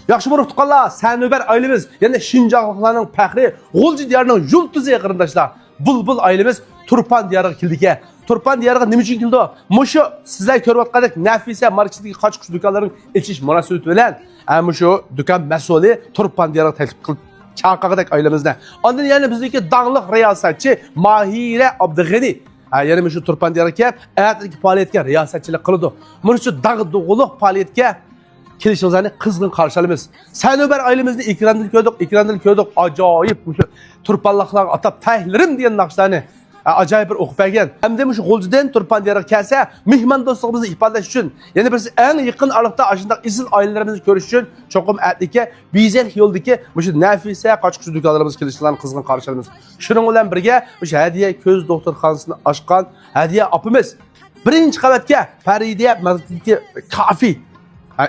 Yaxşı bir tuqqanlar, Sanöber ailemiz, yani Şinjanlıqlarning faxri, G'o'lji diyarının yulduzi qarindoshlar. Bulbul ailemiz Turpan diyarıga keldik. Turpan diyarıga nima uchun keldi? Mushu sizlar ko'rayotgandek Nafisa marketidagi qochqich do'konlarining ichish munosabati bilan, mushu do'kon mas'uli Turpan diyarıga taklif qilib chaqirdik ailemizda. Ondan yana bizdagi danglik riyosatchi Mahira Abdug'ani yani şu Turpan diyarıga ayatdagi faoliyatga riyosatchilik qildi. Mana shu dag'dug'uluq faoliyatga kelishimizni qizg'in qarshi olamiz. Sanöber ailemizni ekrandan ko'rdik, ajoyib shu turpanliqlarga atab tahlirim degan naqshlarni ajoyib bir o'qib bergan. Hamda shu G'o'ljidan Turpan diyarıga kelsa, mehmon do'stligimizni ifodalash uchun, yana biz eng yaqin aralaqda ashundaq izil oilalarimizni ko'rish uchun cho'qim atdiki, Bizel yo'ldagi shu Nafisa qochqich do'konlarimiz kelishlarni qizg'in qarshi olamiz. Shuning bilan birga shu hadiya ko'z doktorxonasini ochgan hadiya opimiz birinchi qavatga Faridiya marketidagi kafe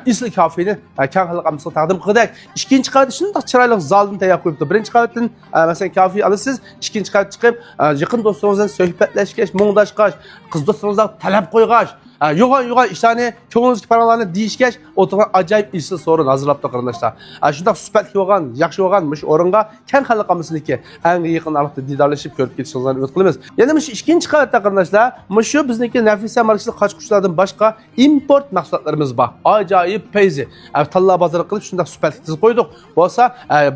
isli kafeni keng xalqimizga taqdim qildik. Ikkinchi qavat shunday chiroyli zalni tayyor qo'yibdi. Birinchi qavatdan masalan kafe olasiz, ikkinchi qavat chiqib yaqin do'stlaringiz bilan suhbatlashgash, muңdashgash, qiz do'stlaringizga talab qo'ygash, yo'g'on ishlarni, ko'ngilingizga paralarni deyishgash, o'tirgan ajoyib isli so'rin hazırlabdi qarindoshlar. Shunday suhbatli bo'lgan, yaxshi bo'lgan mush o'ringa keng xalqimizniki eng yaqin aralaqda didorlashib ko'rib ketishingizni umid qilamiz. Yana mush ikkinchi qavatda qarindoshlar, mushu bizniki Nafisa marketida qochquchlardan boshqa import mahsulotlarimiz bor. Ajoyib peyzi. Talla bozor qilib shunday suhbat tizib qo'ydik. Bo'lsa,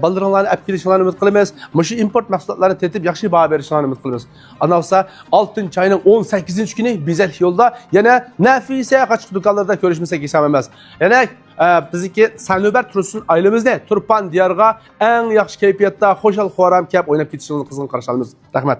baldiringlarni olib kelishinglarni umid qilamiz. Mushu import mahsulotlarni tetib yaxshi baho berishinglarni umid qilamiz. Ana bo'lsa, oltinchi oyning 18-kuni Bizel yo'lda yana Nafisa qochqich do'konlarida ko'rishmasak hech emas. Yana bizniki Sanöber tursin ailemizda Turpan diyarıga eng yaxshi kayfiyatda xo'shal xo'ram kelib o'ynab ketishingizni qizg'in qarshi olamiz. Rahmat.